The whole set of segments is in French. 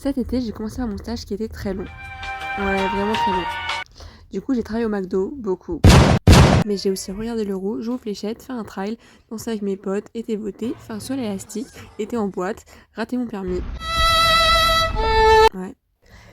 Cet été, j'ai commencé mon stage qui était très long. Ouais, vraiment très long. Du coup, j'ai travaillé au McDo, beaucoup. Mais j'ai aussi regardé l'euro, joué aux fléchettes, fait un trail, dansé avec mes potes, été voté, fait un saut à l'élastique, été en boîte, raté mon permis. Ouais.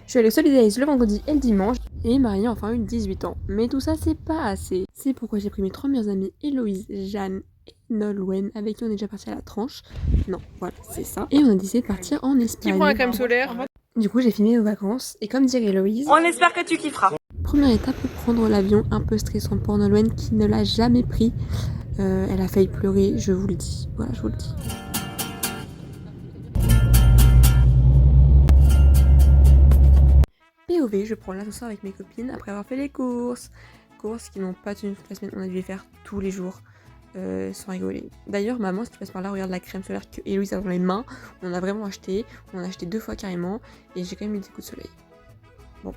Je suis allée au Solidays le vendredi et le dimanche et mariée enfin une 18 ans. Mais tout ça, c'est pas assez. C'est pourquoi j'ai pris mes 3 meilleures amies, Héloïse, Jeanne et Nolwenn, avec qui on est déjà parti à la tranche. Non, voilà, c'est ça. Et on a décidé de partir en Espagne. Qui prend la crème solaire? Du coup, j'ai filmé nos vacances et comme dirait Héloïse, On espère que tu kifferas. première étape pour prendre l'avion, un peu stressant pour Nolwenn qui ne l'a jamais pris. Elle a failli pleurer, je vous le dis. Voilà, je vous le dis. POV, je prends l'ascenseur avec mes copines après avoir fait les courses. Courses qui n'ont pas tenu toute la semaine, on a dû les faire tous les jours. Sans rigoler. D'ailleurs, maman, si tu passes par là, regarde la crème solaire que Héloïse a dans les mains. On a vraiment acheté. On en a acheté 2 fois carrément. Et j'ai quand même eu des coups de soleil. Bon,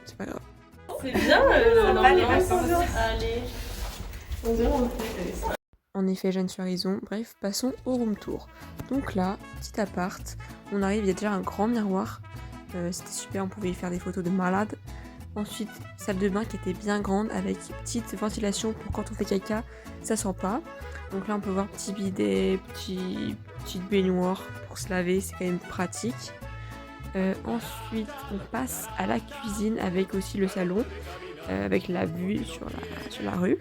c'est pas grave. C'est bien, les vacances. Allez. On dirait on fait. En effet, Jeanne a raison. Bref, passons au room tour. Donc là, petit appart. On arrive, il y a déjà un grand miroir. C'était super, on pouvait y faire des photos de malade. Ensuite, salle de bain qui était bien grande avec petite ventilation pour quand on fait caca, ça sent pas. Donc là, on peut voir petit bidet, petite baignoire pour se laver, c'est quand même pratique. Ensuite, on passe à la cuisine avec aussi le salon, avec la vue sur la rue.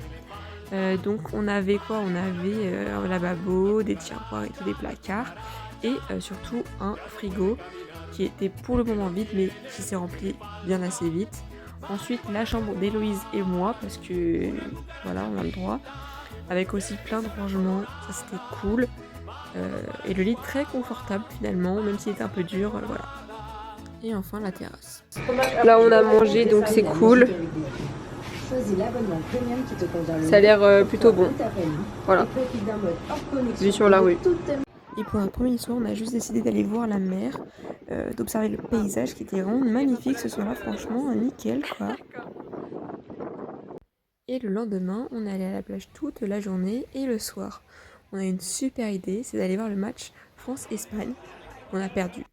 Donc on avait quoi? On avait un lavabo, des tiroirs et tout, des placards. Et surtout un frigo qui était pour le moment vide mais qui s'est rempli bien assez vite. Ensuite la chambre d'Héloïse et moi parce que voilà on a le droit. Avec aussi plein de rangements, ça c'était cool. Et le lit très confortable finalement, même s'il était un peu dur, voilà. Et enfin la terrasse. Là on a mangé donc c'est cool. Ça a l'air plutôt bon. Voilà. Vue sur la rue. Et pour un premier soir, on a juste décidé d'aller voir la mer, d'observer le paysage qui était vraiment magnifique ce soir-là, franchement, nickel quoi. Et le lendemain, on est allé à la plage toute la journée et le soir. On a une super idée, c'est d'aller voir le match France-Espagne. On a perdu.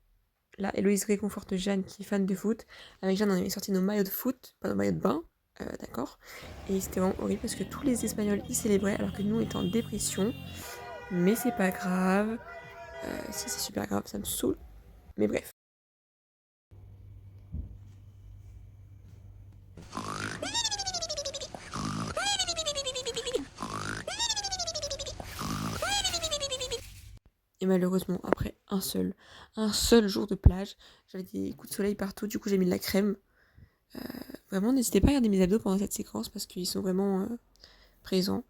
Là, Héloïse réconforte Jeanne qui est fan de foot. Avec Jeanne, on avait sorti nos maillots de foot, pas nos maillots de bain, d'accord. Et c'était vraiment horrible parce que tous les Espagnols y célébraient alors que nous on était en dépression. Mais c'est pas grave. Si c'est super grave, ça me saoule. Mais bref. Et malheureusement, après un seul jour de plage, j'avais des coups de soleil partout, du coup j'ai mis de la crème. Vraiment, n'hésitez pas à regarder mes abdos pendant cette séquence parce qu'ils sont vraiment présents.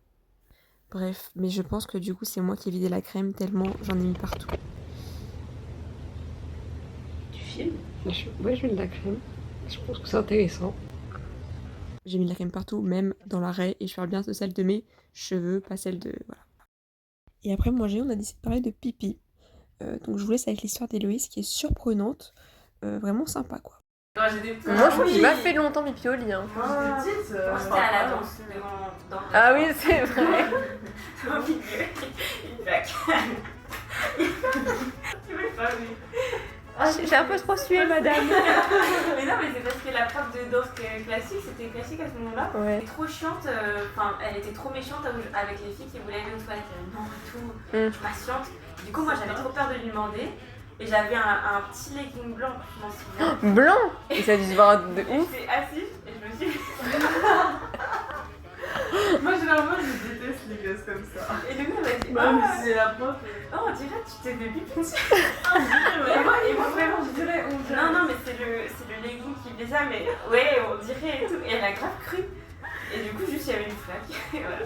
Bref, mais je pense que du coup c'est moi qui ai vidé la crème tellement j'en ai mis partout. Tu filmes? Ouais, je mets de la crème. Je pense que c'est intéressant. J'ai mis de la crème partout, même dans la raie, et je parle bien de celle de mes cheveux, pas celle de... Voilà. Et après manger, on a décidé de parler de pipi. Donc je vous laisse avec l'histoire d'Héloïse qui est surprenante, vraiment sympa quoi. Moi je trouve que j'ai pas fait longtemps pipi au lit. Hein. C'était à la danse. Ah oui c'est vrai. Au milieu, une plaque. Tu veux pas, oui. J'ai un peu trop sué madame. Mais non, mais c'est parce que la prof de danse classique, c'était classique à ce moment-là. Ouais. Elle était trop chiante, enfin, elle était trop méchante avec les filles qui voulaient aller aux toilettes. Elle dit non et tout, tu patientes. Du coup, moi j'avais trop peur de lui demander. Et j'avais un petit legging blanc, je m'en souviens. Blanc. Et ça a dû se voir de ouf. J'étais assise et je me suis. Moi généralement je déteste les gosses comme ça. Et du coup elle m'a dit Même si c'est la prof. Oh on dirait que tu t'es fait pipi dessus. Et moi vraiment je dirais non mais c'est le legging qui faisait ça mais ouais on dirait et tout. Et elle a grave cru. Et du coup juste il y avait une flaque et voilà.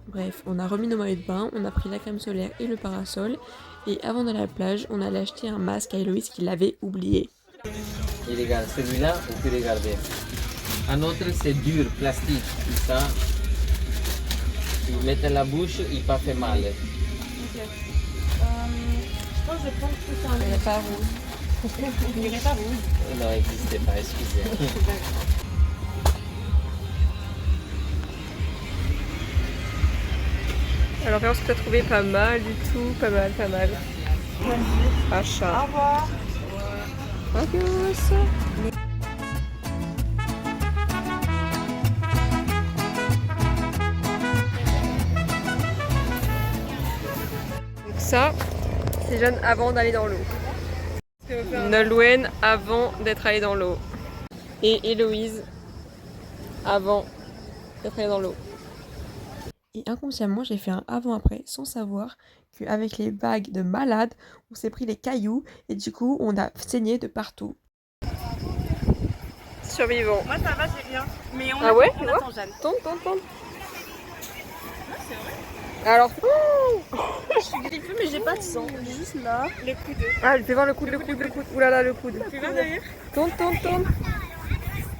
Bref, on a remis nos maillots de bain, on a pris la crème solaire et le parasol. Et avant d'aller à la plage, on allait acheter un masque à Héloïse qui l'avait oublié. Et regarde, celui-là, on peut regarder. Un autre, c'est dur, plastique. Ça, tu mets dans la bouche, il pas fait mal. Ok. Je pense que je vais prendre tout ça. Il n'y a pas rouge. Il n'y pas rouge. Non, n'existait pas, excusez. Alors vraiment ce que t'as trouvé pas mal du tout, pas mal. Vas-y. Achat. Au revoir. Adios. Donc ça, c'est Jeanne avant d'aller dans l'eau. Nolwenn avant d'être allée dans l'eau. Et Héloïse avant d'être allée dans l'eau. Et inconsciemment, j'ai fait un avant-après sans savoir qu'avec les bagues de malade, on s'est pris les cailloux et du coup, on a saigné de partout. Survivant. Moi ça va, c'est bien. Mais on Ah ouais, on attend Jeanne. Tourne. C'est vrai. Alors, Je suis grippée mais j'ai pas de sang. Juste là. Le coude. ah, fais voir le coude. Oulala, le coude. Tu vas derrière? Tourne.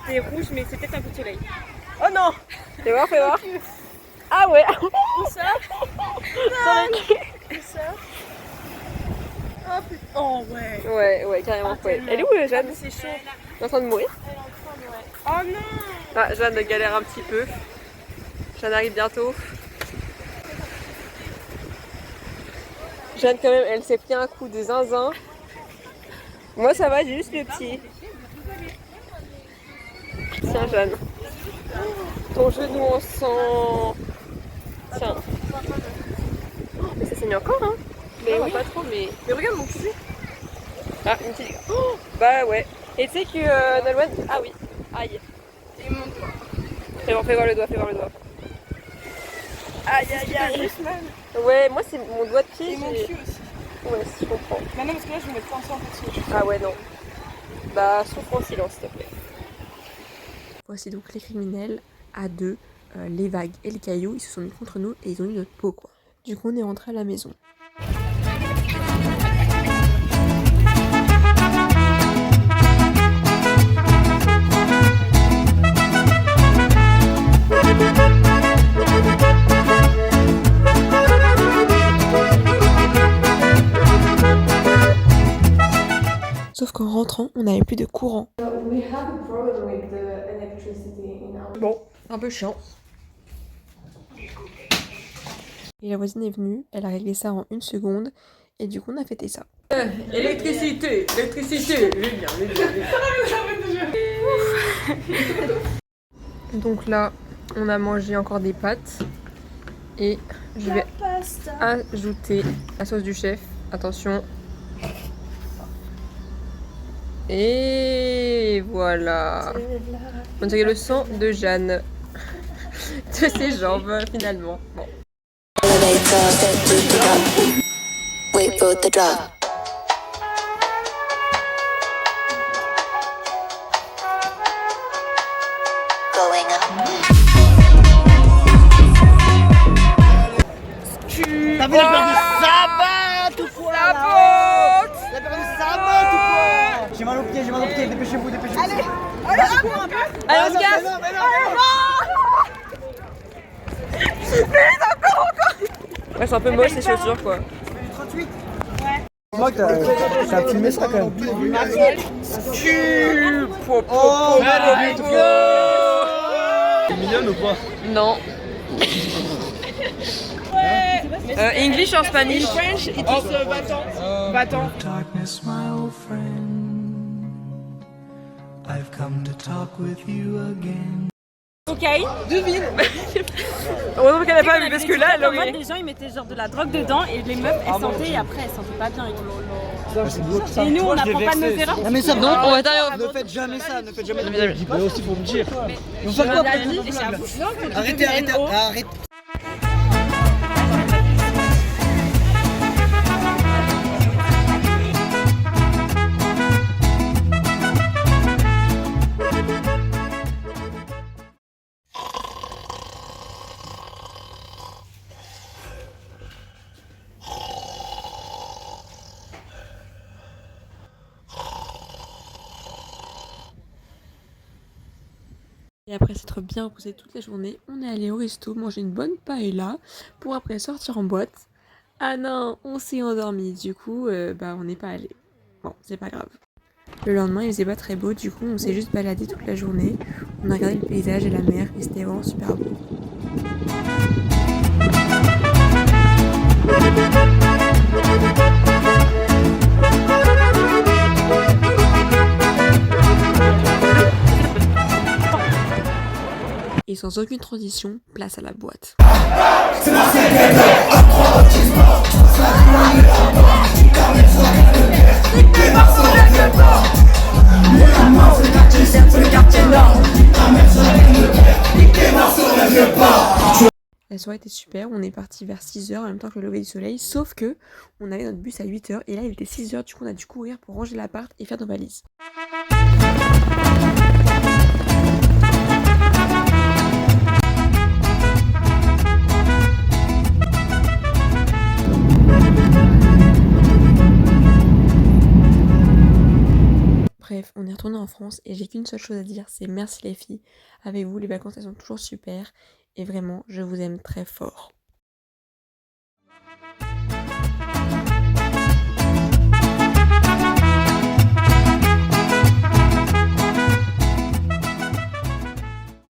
C'est rouge mais c'est peut-être un coup de soleil. Oh non! Fais voir. Ah ouais. Où ça? Où ça? Oh putain. Oh ouais. Ouais, carrément. Ah, Ouais. tellement. Elle est où, Jeanne? C'est chaud. Elle est en train de mourir. Oh non! Ah, Jeanne galère un petit peu. Jeanne arrive bientôt. Jeanne, quand même, elle s'est pris un coup de zinzin. Moi, ça va, j'ai juste le pied. Tiens, Jeanne. Ton genou en sang. Tiens. Mais ça saigne encore, hein? Mais oui. Pas trop, mais regarde mon cul. Ah, une petite. Oh, bah ouais. Et tu sais que Nolwenn. Ah oui. Aïe. Et mon doigt. Fais voir le doigt. Aïe aïe aïe. Ouais, moi c'est mon doigt de pied. Et mon cul aussi. Ouais, je comprends. Bah non parce que là je vais mettre pas en sang en fait. Ah ouais, non. Bah, souffre en silence, s'il te plaît. Voici donc les criminels à deux. Les vagues et les cailloux, ils se sont mis contre nous et ils ont eu notre peau, quoi. Du coup, on est rentré à la maison. Sauf qu'en rentrant, on n'avait plus de courant. Bon, un peu chiant. Et la voisine est venue, elle a réglé ça en 1 seconde, et du coup on a fêté ça. Électricité, Donc là, on a mangé encore des pâtes, et je vais ajouter la sauce du chef. Attention. Et voilà. On dirait le sang de Jeanne. De ses jambes, finalement. Bon. Wait for the drop. Going up. T'as vu la paire de sabots ou quoi là? La paire de sabots ou quoi? J'ai mal au pied, dépêchez-vous. Allez, Allez, on se casse. Ouais, c'est un peu moche ces chaussures, quoi. 38. Moi, t'as filmé ça quand même. Oh, t'es mignonne ou pas? Non. English or Spanish? French, it is battant. Darkness, my old friend, I've come to talk with you again. Ok, devine. Heureusement qu'elle n'a pas vu parce que là, elle En mode, aurait... les gens ils mettaient genre de la drogue dedans et les meufs elles sentaient et après elles sentaient pas bien et tout. Et nous on n'apprend pas de nos erreurs. Non mais ça, Donc, on va t'arriver. ne faites jamais ça, ne faites jamais de mais aussi pour me dire. On fait quoi après? Arrêtez. Et après s'être bien reposé toute la journée, on est allé au resto manger une bonne paella pour après sortir en boîte. Ah non, on s'est endormi, du coup, on n'est pas allé. Bon, c'est pas grave. Le lendemain, il faisait pas très beau, du coup, on s'est juste baladé toute la journée. On a regardé le paysage et la mer, et c'était vraiment super beau. sans aucune transition, place à la boîte. La soirée était super, on est parti vers 6h en même temps que le lever du soleil, sauf que on avait notre bus à 8h et là il était 6h, du coup on a dû courir pour ranger l'appart et faire nos valises. Bref, on est retourné en France et j'ai qu'une seule chose à dire, c'est merci les filles. Avec vous, les vacances elles sont toujours super et vraiment, je vous aime très fort.